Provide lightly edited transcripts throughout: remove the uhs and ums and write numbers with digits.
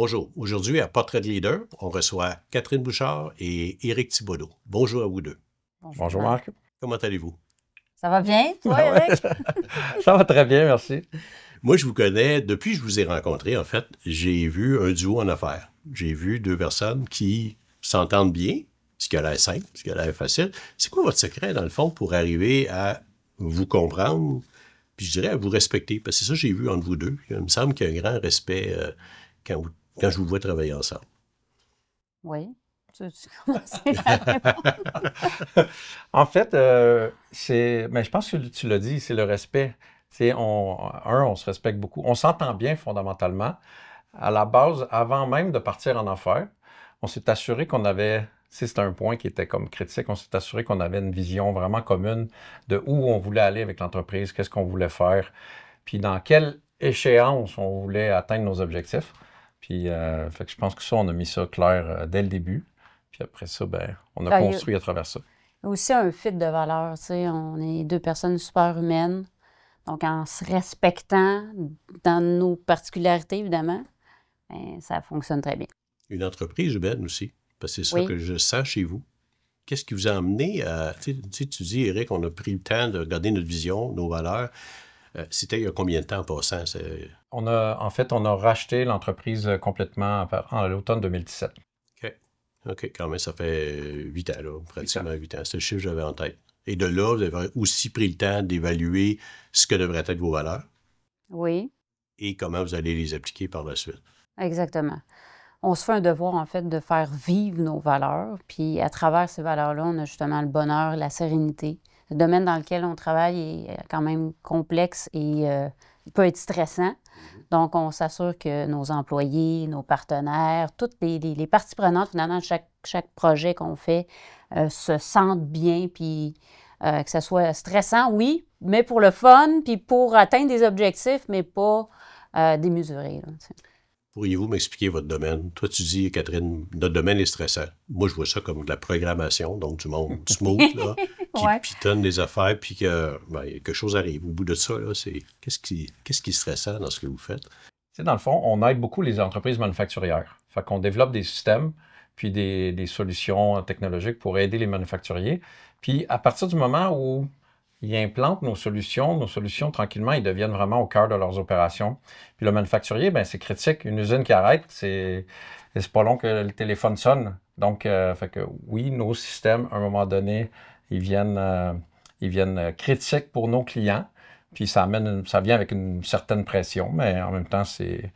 Bonjour. Aujourd'hui, à Portrait de Leader, on reçoit Catherine Bouchard et Éric Thibodeau. Bonjour à vous deux. Bonjour Marc. Comment allez-vous? Ça va bien, toi, Éric? Ça va très bien, merci. Moi, je vous connais, depuis que je vous ai rencontré, en fait, j'ai vu un duo en affaires. J'ai vu deux personnes qui s'entendent bien, ce qui a l'air simple, ce qui a l'air facile. C'est quoi votre secret, dans le fond, pour arriver à vous comprendre, puis je dirais à vous respecter? Parce que c'est ça que j'ai vu entre vous deux. Il me semble qu'il y a un grand respect quand je vous vois travailler ensemble. Oui. Tu commencer à répondre? En fait, mais je pense que tu l'as dit, c'est le respect. On se respecte beaucoup. On s'entend bien fondamentalement. À la base, avant même de partir en affaires, on s'est assuré qu'on avait, c'est un point qui était comme critique, on s'est assuré qu'on avait une vision vraiment commune de où on voulait aller avec l'entreprise, qu'est-ce qu'on voulait faire, puis dans quelle échéance on voulait atteindre nos objectifs. Puis, fait que je pense que ça, on a mis ça clair dès le début. Puis après ça, on a construit à travers ça. Il y a aussi un fit de valeurs, tu sais. On est deux personnes super humaines. Donc, en se respectant dans nos particularités, évidemment, ça fonctionne très bien. Une entreprise humaine aussi, parce que c'est ça que je sens chez vous. Qu'est-ce qui vous a amené à... Tu dis, Éric, on a pris le temps de regarder notre vision, nos valeurs. C'était il y a combien de temps en passant? On a racheté l'entreprise complètement à l'automne 2017. OK, quand même, ça fait 8 ans, là, pratiquement 8 ans. C'est le chiffre que j'avais en tête. Et de là, vous avez aussi pris le temps d'évaluer ce que devraient être vos valeurs. Oui. Et comment vous allez les appliquer par la suite. Exactement. On se fait un devoir, en fait, de faire vivre nos valeurs. Puis, à travers ces valeurs-là, on a justement le bonheur, la sérénité. Le domaine dans lequel on travaille est quand même complexe et il peut être stressant. Donc, on s'assure que nos employés, nos partenaires, toutes les parties prenantes, finalement, de chaque projet qu'on fait se sentent bien, puis que ce soit stressant, oui, mais pour le fun, puis pour atteindre des objectifs, mais pas démesurés. Là, pourriez-vous m'expliquer votre domaine? Toi, tu dis, Catherine, notre domaine est stressant. Moi, je vois ça comme de la programmation, donc du monde smooth, là, qui pitonne des affaires, puis que quelque chose arrive. Au bout de ça, là, c'est qu'est-ce qui est stressant dans ce que vous faites? Dans le fond, on aide beaucoup les entreprises manufacturières. Fait qu'on développe des systèmes, puis des solutions technologiques pour aider les manufacturiers. Puis à partir du moment où ils implantent nos solutions, tranquillement, ils deviennent vraiment au cœur de leurs opérations. Puis le manufacturier, c'est critique. Une usine qui arrête, c'est pas long que le téléphone sonne. Donc, fait que oui, nos systèmes, à un moment donné, ils viennent critiques pour nos clients. Puis ça vient avec une certaine pression, mais en même temps, c'est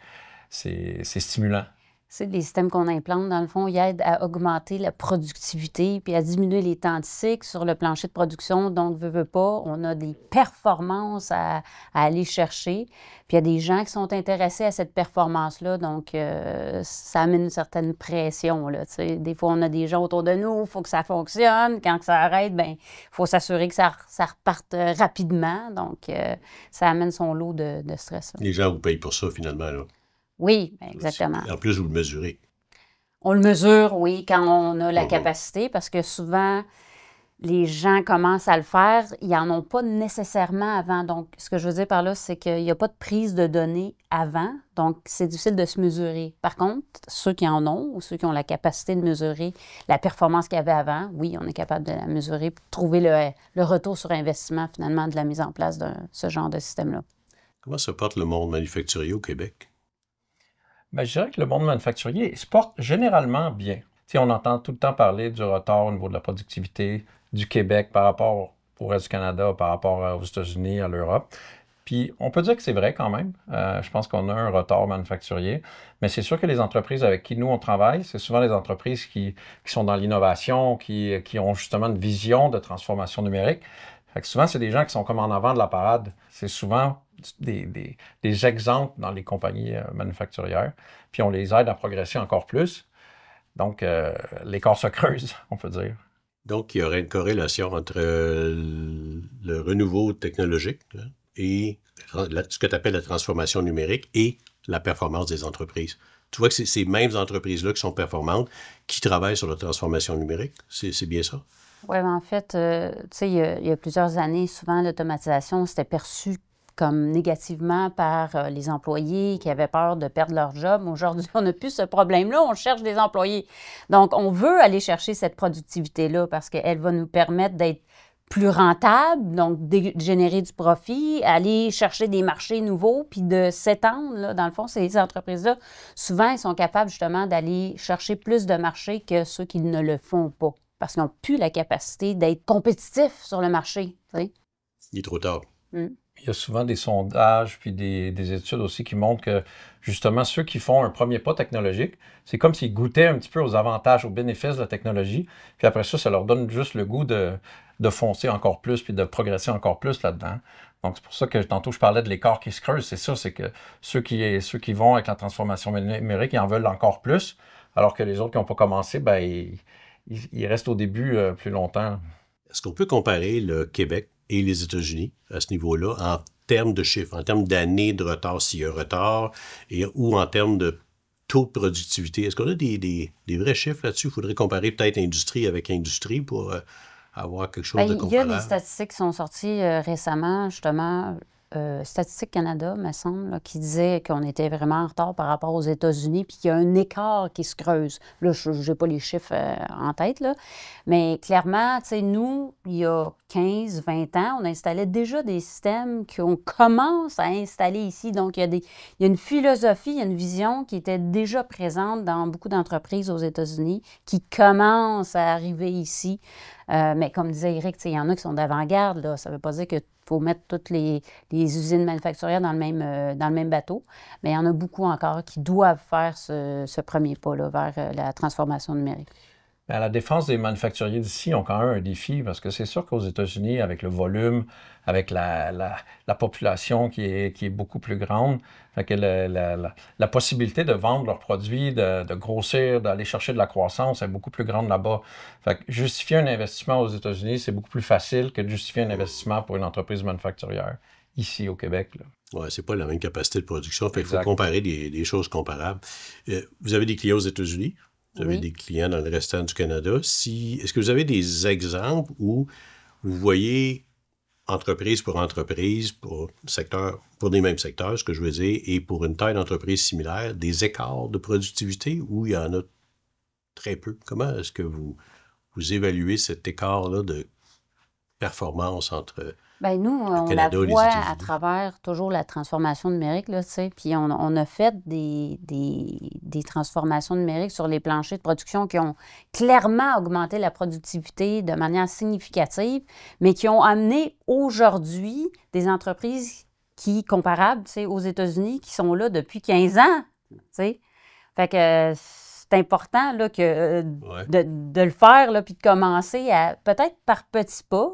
stimulant. C'est les systèmes qu'on implante, dans le fond, ils aident à augmenter la productivité puis à diminuer les temps de cycle sur le plancher de production. Donc, veut pas, on a des performances à aller chercher. Puis, il y a des gens qui sont intéressés à cette performance-là. Donc, ça amène une certaine pression, là, tu sais. Des fois, on a des gens autour de nous, il faut que ça fonctionne. Quand ça arrête, il faut s'assurer que ça reparte rapidement. Donc, ça amène son lot de stress. Là. Les gens vous payent pour ça, finalement, là. Oui, exactement. En plus, vous le mesurez. On le mesure, oui, quand on a la capacité, parce que souvent, les gens commencent à le faire, ils n'en ont pas nécessairement avant. Donc, ce que je veux dire par là, c'est qu'il n'y a pas de prise de données avant, donc c'est difficile de se mesurer. Par contre, ceux qui en ont, ou ceux qui ont la capacité de mesurer la performance qu'il y avait avant, oui, on est capable de la mesurer pour trouver le retour sur investissement, finalement, de la mise en place de ce genre de système-là. Comment se porte le monde manufacturier au Québec? Je dirais que le monde manufacturier se porte généralement bien. On entend tout le temps parler du retard au niveau de la productivité du Québec par rapport au reste du Canada, par rapport aux États-Unis, à l'Europe. Puis on peut dire que c'est vrai quand même. Je pense qu'on a un retard manufacturier. Mais c'est sûr que les entreprises avec qui nous on travaille, c'est souvent les entreprises qui sont dans l'innovation, qui ont justement une vision de transformation numérique. Fait que souvent, c'est des gens qui sont comme en avant de la parade. C'est souvent des exemples dans les compagnies manufacturières. Puis on les aide à progresser encore plus. Donc, l'écart se creuse, on peut dire. Donc, il y aurait une corrélation entre le renouveau technologique et ce que tu appelles la transformation numérique et la performance des entreprises. Tu vois que c'est ces mêmes entreprises-là qui sont performantes, qui travaillent sur la transformation numérique. C'est bien ça? Oui, en fait, tu sais, il y a plusieurs années, souvent, l'automatisation, c'était perçu comme négativement par les employés qui avaient peur de perdre leur job. Aujourd'hui, on n'a plus ce problème-là, on cherche des employés. Donc, on veut aller chercher cette productivité-là parce qu'elle va nous permettre d'être plus rentable, donc de générer du profit, aller chercher des marchés nouveaux, puis de s'étendre. Là. Dans le fond, ces entreprises-là, souvent, elles sont capables justement d'aller chercher plus de marchés que ceux qui ne le font pas, parce qu'ils n'ont plus la capacité d'être compétitifs sur le marché. Tu sais. Il est trop tard. Il y a souvent des sondages puis des études aussi qui montrent que, justement, ceux qui font un premier pas technologique, c'est comme s'ils goûtaient un petit peu aux avantages, aux bénéfices de la technologie, puis après ça leur donne juste le goût de foncer encore plus puis de progresser encore plus là-dedans. Donc, c'est pour ça que tantôt, je parlais de l'écart qui se creuse. C'est ça, c'est que ceux qui vont avec la transformation numérique, ils en veulent encore plus, alors que les autres qui n'ont pas commencé, ben, ils restent au début plus longtemps. Est-ce qu'on peut comparer le Québec et les États-Unis à ce niveau-là en termes de chiffres, en termes d'années de retard, s'il y a un retard, ou en termes de taux de productivité? Est-ce qu'on a des vrais chiffres là-dessus? Il faudrait comparer peut-être industrie avec industrie pour avoir quelque chose de comparable. Il y a des statistiques qui sont sorties récemment, justement, Statistique Canada, me semble, là, qui disait qu'on était vraiment en retard par rapport aux États-Unis, puis qu'il y a un écart qui se creuse. Là, je n'ai pas les chiffres en tête, là, mais clairement, tu sais, nous, il y a 15, 20 ans, on installait déjà des systèmes qu'on commence à installer ici. Donc, il y a une philosophie, il y a une vision qui était déjà présente dans beaucoup d'entreprises aux États-Unis, qui commence à arriver ici. Mais comme disait Éric, il y en a qui sont d'avant-garde, là. Ça ne veut pas dire qu'il faut mettre toutes les usines manufacturières dans le même bateau, mais il y en a beaucoup encore qui doivent faire ce premier pas-là vers la transformation numérique. À la défense des manufacturiers d'ici ont quand même un défi, parce que c'est sûr qu'aux États-Unis, avec le volume, avec la population qui est beaucoup plus grande, fait que la possibilité de vendre leurs produits, de grossir, d'aller chercher de la croissance est beaucoup plus grande là-bas. Fait que justifier un investissement aux États-Unis, c'est beaucoup plus facile que de justifier un investissement pour une entreprise manufacturière ici au Québec. Oui, c'est pas la même capacité de production. Fait qu'il faut comparer des choses comparables. Vous avez des clients aux États-Unis? Vous avez des clients dans le restant du Canada. Est-ce que vous avez des exemples où vous voyez entreprise, pour des mêmes secteurs, ce que je veux dire, et pour une taille d'entreprise similaire, des écarts de productivité où il y en a très peu? Comment est-ce que vous évaluez cet écart-là de performance entre nous, on la voit à travers toujours la transformation numérique, là, tu sais, puis on a fait des transformations numériques sur les planchers de production qui ont clairement augmenté la productivité de manière significative, mais qui ont amené aujourd'hui des entreprises comparables, tu sais, aux États-Unis, qui sont là depuis 15 ans, tu sais. Fait que c'est important, là, de le faire, là, puis de commencer peut-être par petits pas,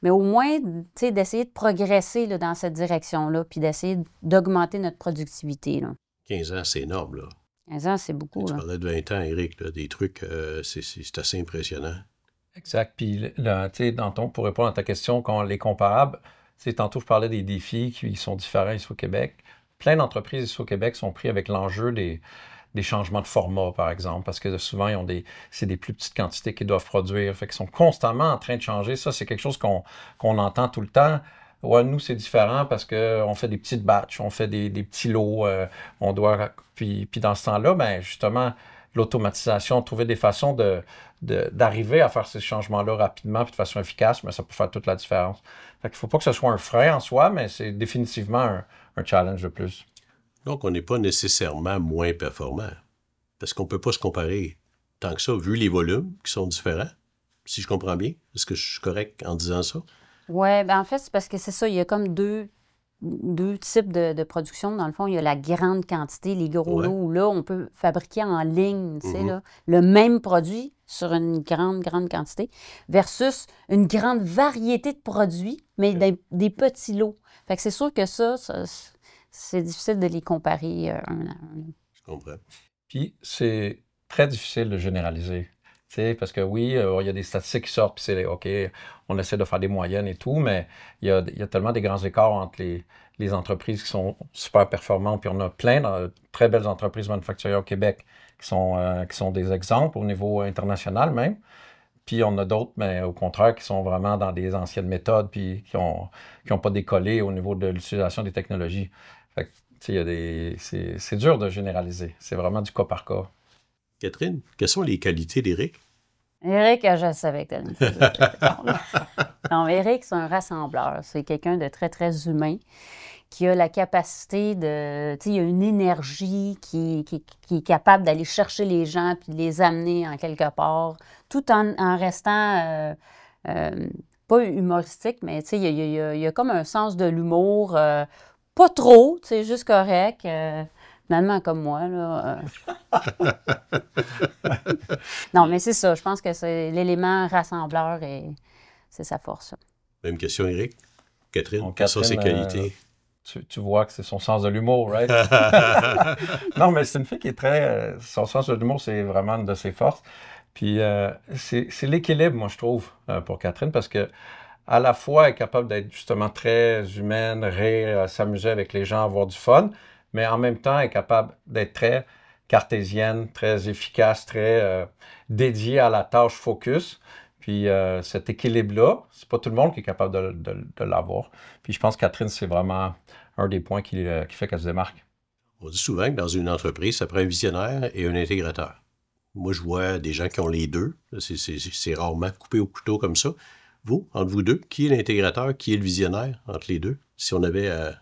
mais au moins, tu sais, d'essayer de progresser là, dans cette direction-là, puis d'essayer d'augmenter notre productivité. Là. 15 ans, c'est énorme, là. 15 ans, c'est beaucoup. Tu parlais de 20 ans, Éric, là, des trucs, c'est assez impressionnant. Exact. Puis, là, tu sais, Danton, pour répondre à ta question, quand on les comparable, tu sais, tantôt, je parlais des défis qui sont différents ici au Québec. Plein d'entreprises ici au Québec sont pris avec l'enjeu des changements de format, par exemple, parce que souvent, c'est des plus petites quantités qu'ils doivent produire, fait qu'ils sont constamment en train de changer. Ça, c'est quelque chose qu'on entend tout le temps. Ouais, nous, c'est différent parce qu'on fait des petites batches, on fait des petits lots, puis dans ce temps-là, ben justement, l'automatisation, trouver des façons d'arriver à faire ces changements-là rapidement puis de façon efficace, mais ça peut faire toute la différence. Fait qu'il ne faut pas que ce soit un frein en soi, mais c'est définitivement un challenge de plus. Donc, on n'est pas nécessairement moins performant. Parce qu'on ne peut pas se comparer tant que ça, vu les volumes qui sont différents, si je comprends bien. Est-ce que je suis correct en disant ça? Oui, bien en fait, c'est parce que c'est ça, il y a comme deux types de production. Dans le fond, il y a la grande quantité, les gros lots, où là, on peut fabriquer en ligne, tu sais, là, le même produit sur une grande quantité, versus une grande variété de produits, mais des petits lots. Fait que c'est sûr que ça c'est difficile de les comparer un à un. Je comprends. Puis, c'est très difficile de généraliser. Parce que oui, il y a des statistiques qui sortent, puis c'est OK, on essaie de faire des moyennes et tout, mais il y a tellement des grands écarts entre les entreprises qui sont super performantes, puis on a plein de très belles entreprises manufacturières au Québec qui sont des exemples au niveau international même. Puis on a d'autres, mais au contraire, qui sont vraiment dans des anciennes méthodes, puis qui ont pas décollé au niveau de l'utilisation des technologies. Fait que, tu sais, c'est dur de généraliser. C'est vraiment du cas par cas. Catherine, quelles sont les qualités d'Éric? Éric, je savais que tu allais me poser cette question-là. Non, Éric, c'est un rassembleur. C'est quelqu'un de très, très humain qui a la capacité de... Tu sais, il a une énergie qui est capable d'aller chercher les gens puis de les amener en quelque part, tout en restant pas humoristique, mais tu sais, il y a comme un sens de l'humour, pas trop, tu sais, juste correct. Finalement, comme moi, là. Non, mais c'est ça. Je pense que c'est l'élément rassembleur et c'est sa force. Même question, Éric. Catherine, Donc, quelles sont ses qualités? Tu vois que c'est son sens de l'humour, right? Non, mais c'est une fille qui est très... son sens de l'humour, c'est vraiment une de ses forces. Puis c'est l'équilibre, moi, je trouve, pour Catherine, parce que à la fois, elle est capable d'être justement très humaine, rire, s'amuser avec les gens, avoir du fun, mais en même temps, elle est capable d'être très cartésienne, très efficace, très dédiée à la tâche focus. Puis cet équilibre-là, c'est pas tout le monde qui est capable de l'avoir. Puis je pense que Catherine, c'est vraiment un des points qui fait qu'elle se démarque. On dit souvent que dans une entreprise, ça prend un visionnaire et un intégrateur. Moi, je vois des gens qui ont les deux. C'est rarement coupé au couteau comme ça. Vous, entre vous deux, qui est l'intégrateur, qui est le visionnaire entre les deux, si on avait à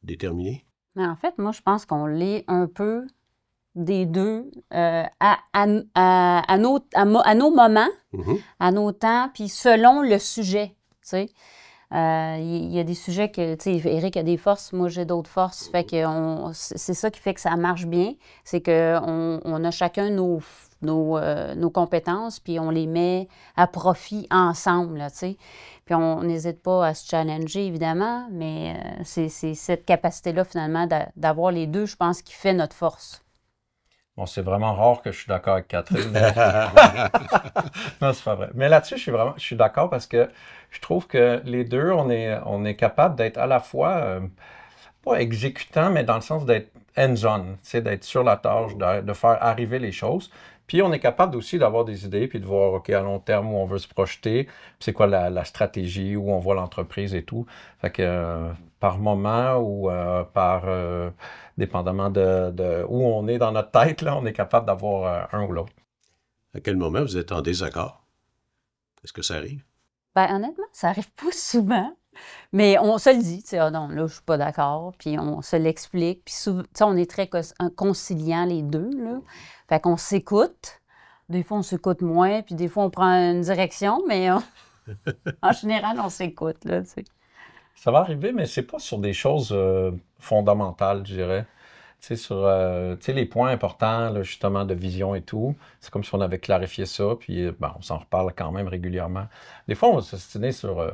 déterminer? Mais en fait, moi, je pense qu'on l'est un peu des deux à nos moments, à nos temps, puis selon le sujet, tu sais. Il y a des sujets que, tu sais, Éric a des forces, moi j'ai d'autres forces, fait que c'est ça qui fait que ça marche bien, c'est qu'on a chacun nos compétences, puis on les met à profit ensemble, là, tu sais. Puis on n'hésite pas à se challenger, évidemment, mais c'est cette capacité-là, finalement, d'avoir les deux, je pense, qui fait notre force. Bon, c'est vraiment rare que je suis d'accord avec Catherine. Non, c'est pas vrai. Mais là-dessus, je suis d'accord parce que je trouve que les deux, on est capable d'être à la fois, pas exécutant, mais dans le sens d'être hands-on, tu sais, d'être sur la tâche, de faire arriver les choses. Puis on est capable aussi d'avoir des idées, puis de voir, OK, à long terme, où on veut se projeter, puis c'est quoi la stratégie, où on voit l'entreprise et tout. Fait que par moment ou dépendamment de où on est dans notre tête, là, on est capable d'avoir un ou l'autre. À quel moment vous êtes en désaccord? Est-ce que ça arrive? Bien, honnêtement, ça arrive pas souvent. Mais on se le dit, tu sais, ah non, là, je suis pas d'accord, puis on se l'explique. Puis souvent, tu sais, on est très conciliants les deux, là. Fait qu'on s'écoute. Des fois, on s'écoute moins, puis des fois, on prend une direction, mais en général, on s'écoute, là, tu sais. Ça va arriver, mais c'est pas sur des choses fondamentales, je dirais. Tu sais, sur les points importants, là, justement, de vision et tout. C'est comme si on avait clarifié ça, puis ben, on s'en reparle quand même régulièrement. Des fois, on va s'ostiner sur...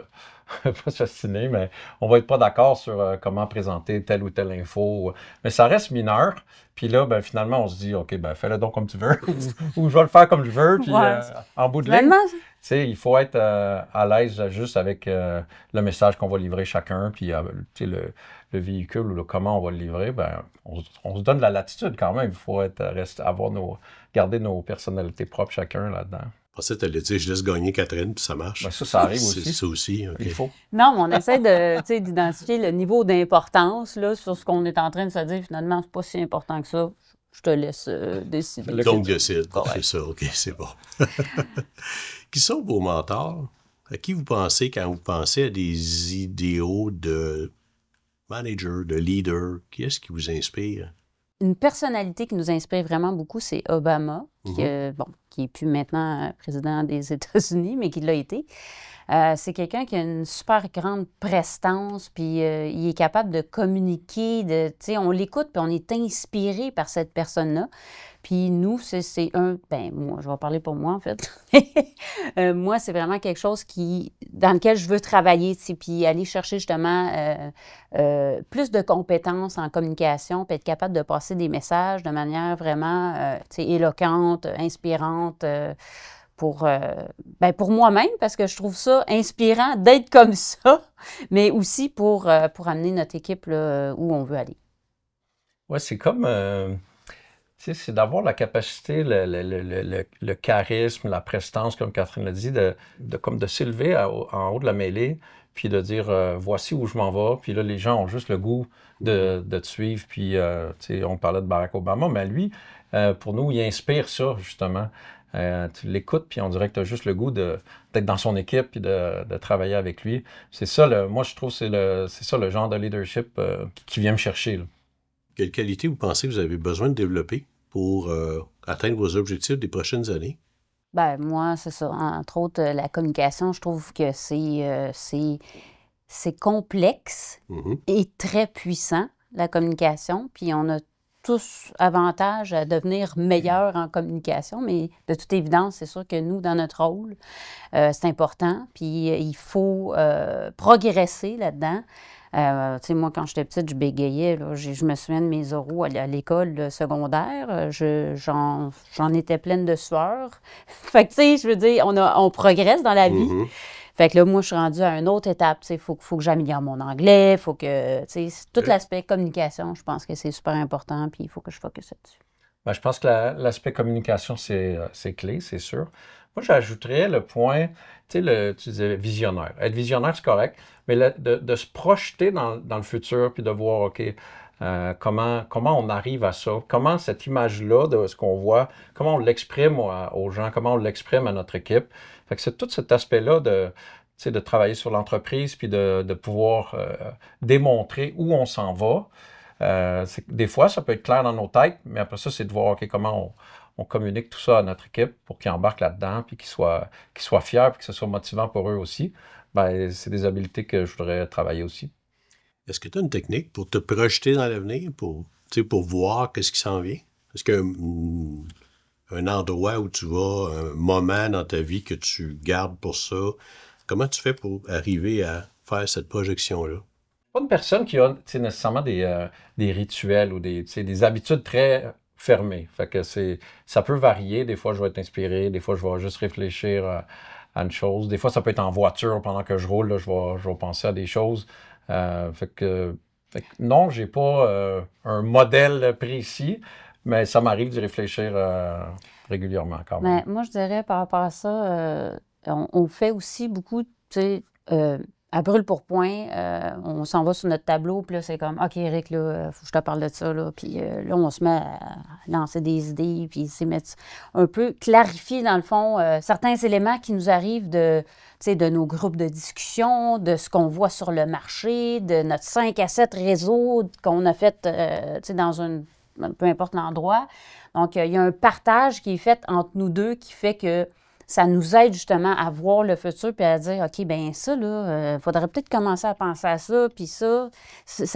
pas s'ostiner, mais on va être pas d'accord sur comment présenter telle ou telle info. Mais ça reste mineur. Puis là, ben, finalement, on se dit, OK, ben, fais-le donc comme tu veux. Ou je vais le faire comme je veux. Puis en bout de ligne, tu sais, il faut être à l'aise juste avec le message qu'on va livrer chacun. Puis tu sais, le véhicule ou comment on va le livrer, ben, on se donne de la latitude quand même. Il faut garder nos personnalités propres chacun là-dedans. Je pensais que tu allais dire, je laisse gagner Catherine, puis ça marche. Ben ça arrive aussi. C'est ça aussi, OK. Il faut. Non, mais on essaie d'identifier le niveau d'importance là, sur ce qu'on est en train de se dire. Finalement, c'est pas si important que ça. Je te laisse décider. Donc, décide. C'est ça, OK, c'est bon. Qui sont vos mentors? À qui vous pensez quand vous pensez à des idéaux de manager, de leader? Qui est-ce qui vous inspire? Une personnalité qui nous inspire vraiment beaucoup, c'est Obama, qui est plus maintenant président des États-Unis, mais qui l'a été. C'est quelqu'un qui a une super grande prestance, puis il est capable de communiquer, on l'écoute, puis on est inspiré par cette personne-là. Puis nous, moi, je vais parler pour moi, en fait. Moi, c'est vraiment quelque chose dans lequel je veux travailler, puis aller chercher justement plus de compétences en communication, puis être capable de passer des messages de manière vraiment, éloquente, inspirante, pour moi-même, parce que je trouve ça inspirant d'être comme ça, mais aussi pour amener notre équipe là, où on veut aller. Oui, c'est comme... sais, c'est d'avoir la capacité, le charisme, la prestance, comme Catherine l'a dit, comme de s'élever en haut de la mêlée, puis de dire voici où je m'en vais. Puis là, les gens ont juste le goût de te suivre. Puis, tu sais, on parlait de Barack Obama, mais lui, pour nous, il inspire ça, justement. Tu l'écoutes, puis on dirait que tu as juste le goût d'être dans son équipe puis de travailler avec lui. C'est ça, moi, je trouve que c'est ça le genre de leadership qui vient me chercher, là. Quelle qualité vous pensez que vous avez besoin de développer pour atteindre vos objectifs des prochaines années? Ben moi, c'est ça. Entre autres, la communication, je trouve que c'est complexe et très puissant, la communication. Puis on a tous avantage à devenir meilleurs en communication, mais de toute évidence, c'est sûr que nous, dans notre rôle, c'est important. Puis il faut progresser là-dedans. Tu sais, moi, quand j'étais petite, je bégayais. Là. Je me souviens de mes oraux à l'école secondaire. J'en étais pleine de sueur. Fait que, tu sais, je veux dire, on progresse dans la vie. Fait que là, moi, je suis rendue à une autre étape. Tu sais, faut que j'améliore mon anglais. Faut que, tu sais, tout l'aspect communication, je pense que c'est super important. Puis il faut que je focus là-dessus. Ben, je pense que l'aspect communication, c'est clé, c'est sûr. Moi, j'ajouterais le point, tu sais, tu disais visionnaire. Être visionnaire, c'est correct, mais de se projeter dans le futur puis de voir, OK, comment on arrive à ça, comment cette image-là de ce qu'on voit, comment on l'exprime aux gens, comment on l'exprime à notre équipe. Fait que c'est tout cet aspect-là tu sais, de travailler sur l'entreprise puis de pouvoir démontrer où on s'en va. Des fois, ça peut être clair dans nos têtes, mais après ça, c'est de voir OK, comment on communique tout ça à notre équipe pour qu'ils embarquent là-dedans, puis qu'ils soient fiers, puis que ce soit motivant pour eux aussi. Ben, c'est des habiletés que je voudrais travailler aussi. Est-ce que tu as une technique pour te projeter dans l'avenir, pour voir qu'est-ce qui s'en vient? Est-ce qu'il y a un endroit où tu vas, un moment dans ta vie que tu gardes pour ça? Comment tu fais pour arriver à faire cette projection-là? Pas une personne qui a nécessairement des rituels ou des habitudes très fermées. Fait que ça peut varier. Des fois, je vais être inspiré. Des fois, je vais juste réfléchir à une chose. Des fois, ça peut être en voiture pendant que je roule. Là, je vais penser à des choses. Fait que non, j'ai pas un modèle précis, mais ça m'arrive d'y réfléchir régulièrement quand même. Mais moi, je dirais par rapport à ça, on fait aussi beaucoup, tu sais, à brûle pour point, on s'en va sur notre tableau, puis là, c'est comme, OK, Eric, là, faut que je te parle de ça, là. Puis là, on se met à lancer des idées, puis c'est mettre un peu clarifier, dans le fond, certains éléments qui nous arrivent de nos groupes de discussion, de ce qu'on voit sur le marché, de notre 5 à 7 réseaux qu'on a fait, peu importe l'endroit. Donc, il y a un partage qui est fait entre nous deux qui fait que ça nous aide justement à voir le futur puis à dire, OK, bien ça, là, faudrait peut-être commencer à penser à ça, puis ça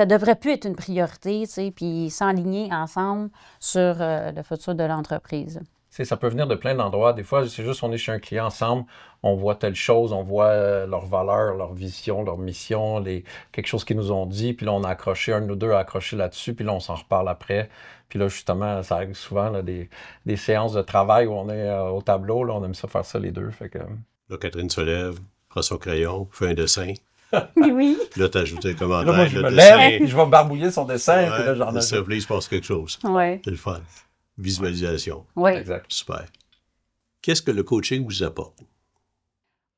devrait plus être une priorité, tu sais, puis s'enligner ensemble sur le futur de l'entreprise. Tu sais, ça peut venir de plein d'endroits. Des fois, c'est juste on est chez un client ensemble, on voit telle chose, on voit leurs valeurs, leur vision, leur mission, quelque chose qu'ils nous ont dit, puis là, on a accroché, un de nous deux a accroché là-dessus, puis là, on s'en reparle après. Puis là, justement, ça arrive souvent, là, des séances de travail où on est au tableau, là, on aime ça faire ça les deux. Fait que... Là, Catherine se lève, prend son crayon, fait un dessin. Oui. Là, tu ajoutes un commentaire. Là, moi, je me dessin. lève, puis je vais barbouiller son dessin, Ouais, puis là, j'en ai... ça, il se passe quelque chose. Oui. C'est le fun. Visualisation. Oui. Exact. Super. Qu'est-ce que le coaching vous apporte?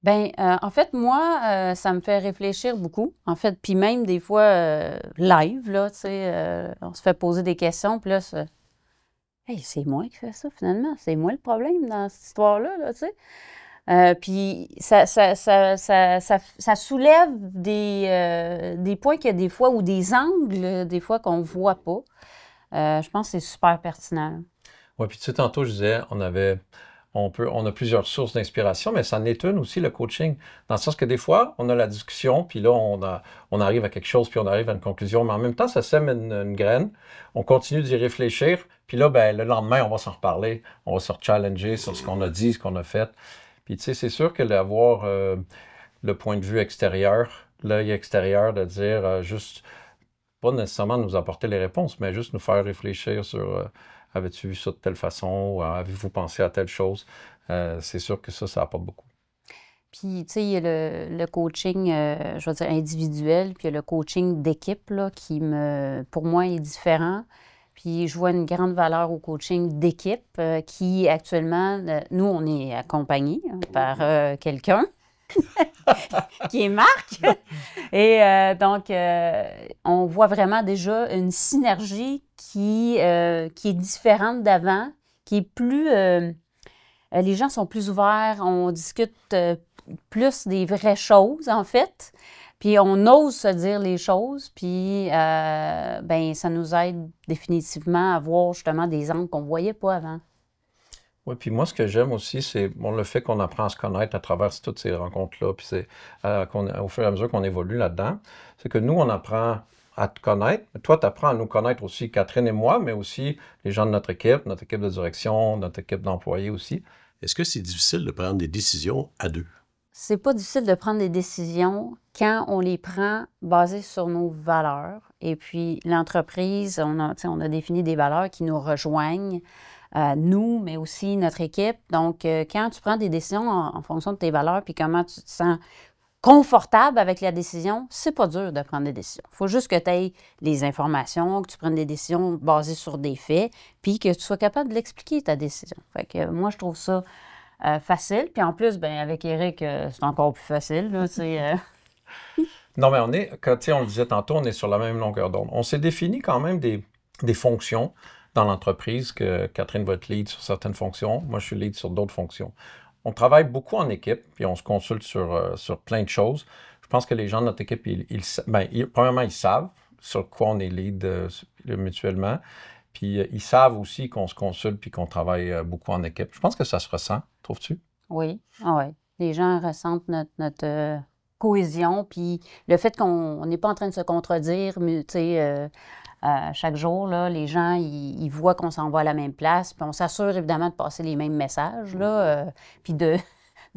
Bien, en fait, moi, ça me fait réfléchir beaucoup. En fait, puis même des fois, live, là, tu sais, on se fait poser des questions, puis là, hey, c'est moi qui fais ça, finalement. C'est moi le problème dans cette histoire-là, là, tu sais. Puis ça soulève des points qu'il y a des fois, ou des angles, des fois, qu'on ne voit pas. Je pense que c'est super pertinent. Oui, puis tu sais, tantôt, je disais, on a plusieurs sources d'inspiration, mais ça en est une aussi, le coaching. Dans le sens que des fois, on a la discussion, puis là, on arrive à quelque chose, puis on arrive à une conclusion, mais en même temps, ça sème une graine. On continue d'y réfléchir, puis là, ben, le lendemain, on va s'en reparler, on va se challenger sur ce qu'on a dit, ce qu'on a fait. Puis tu sais, c'est sûr que d'avoir le point de vue extérieur, l'œil extérieur, de dire juste, pas nécessairement nous apporter les réponses, mais juste nous faire réfléchir sur avais-tu vu ça de telle façon ou avez-vous pensé à telle chose? C'est sûr que ça apporte beaucoup. Puis, tu sais, il y a le coaching, je vais dire individuel, puis il y a le coaching d'équipe, là, pour moi, est différent. Puis je vois une grande valeur au coaching d'équipe qui actuellement, nous, on est accompagnés par quelqu'un qui est Marc. Et donc, on voit vraiment déjà une synergie qui est différente d'avant, qui est plus... les gens sont plus ouverts, on discute plus des vraies choses, en fait. Puis on ose se dire les choses, puis ben ça nous aide définitivement à voir justement des angles qu'on ne voyait pas avant. Oui, puis moi, ce que j'aime aussi, c'est le fait qu'on apprend à se connaître à travers toutes ces rencontres-là, puis c'est au fur et à mesure qu'on évolue là-dedans, c'est que nous, on apprend à te connaître. Toi, tu apprends à nous connaître aussi, Catherine et moi, mais aussi les gens de notre équipe de direction, notre équipe d'employés aussi. Est-ce que c'est difficile de prendre des décisions à deux? C'est pas difficile de prendre des décisions quand on les prend basées sur nos valeurs. Et puis, l'entreprise, on a défini des valeurs qui nous rejoignent, nous, mais aussi notre équipe. Donc, quand tu prends des décisions en fonction de tes valeurs, puis comment tu te sens confortable avec la décision, c'est pas dur de prendre des décisions. Il faut juste que tu aies les informations, que tu prennes des décisions basées sur des faits, puis que tu sois capable de l'expliquer, ta décision. Fait que moi, je trouve ça facile. Puis en plus, ben avec Éric, c'est encore plus facile. Là, Non, mais on le disait tantôt, on est sur la même longueur d'onde. On s'est défini quand même des fonctions dans l'entreprise, que Catherine va être lead sur certaines fonctions. Moi, je suis lead sur d'autres fonctions. On travaille beaucoup en équipe, puis on se consulte sur plein de choses. Je pense que les gens de notre équipe, premièrement, ils savent sur quoi on est lead mutuellement. Puis ils savent aussi qu'on se consulte puis qu'on travaille beaucoup en équipe. Je pense que ça se ressent, trouves-tu? Oui, les gens ressentent notre cohésion, puis le fait qu'on n'est pas en train de se contredire, mais chaque jour, là, les gens, ils voient qu'on s'en va à la même place, puis on s'assure évidemment de passer les mêmes messages, là, puis de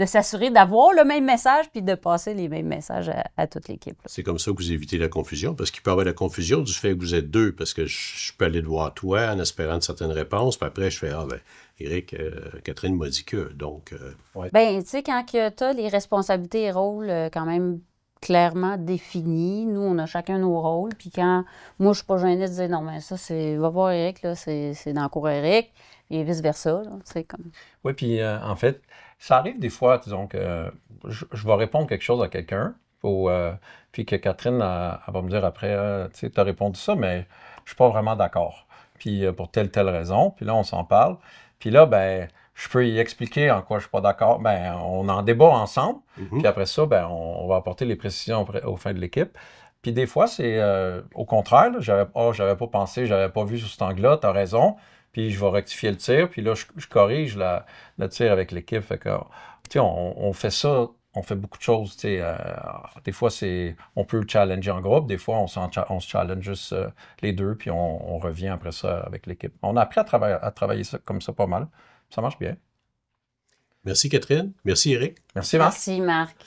s'assurer d'avoir le même message, puis de passer les mêmes messages à toute l'équipe. C'est comme ça que vous évitez la confusion, parce qu'il peut y avoir la confusion du fait que vous êtes deux, parce que je peux aller te voir toi en espérant de certaines réponses, puis après, je fais « Ah, ben, Éric, Catherine m'a dit que, donc... Ouais. Bien, tu sais, quand tu as les responsabilités et rôles quand même clairement définis, nous, on a chacun nos rôles, puis quand moi, je suis pas gênée de dire « Non, mais ça, va voir Éric, là, c'est dans le cours Éric », et vice-versa, tu sais, comme... Oui, puis en fait, ça arrive des fois, disons que je vais répondre quelque chose à quelqu'un, puis que Catherine, elle va me dire après, tu sais, tu as répondu ça, mais je suis pas vraiment d'accord. Puis pour telle raison, puis là, on s'en parle. Puis là, ben, je peux y expliquer en quoi je suis pas d'accord. Ben, on en débat ensemble, puis après ça, ben, on va apporter les précisions au fin de l'équipe. Puis des fois, c'est au contraire, j'avais pas pensé, j'avais pas vu sur cet angle-là, tu as raison. Puis je vais rectifier le tir, puis là, je corrige le tir avec l'équipe. Fait que, tu sais, on fait ça, on fait beaucoup de choses, tu sais. Des fois, on peut challenger en groupe, des fois, on se challenge juste les deux, puis on revient après ça avec l'équipe. On a appris à travailler ça comme ça pas mal. Ça marche bien. Merci, Catherine. Merci, Éric. Merci, Marc. Merci, Marc.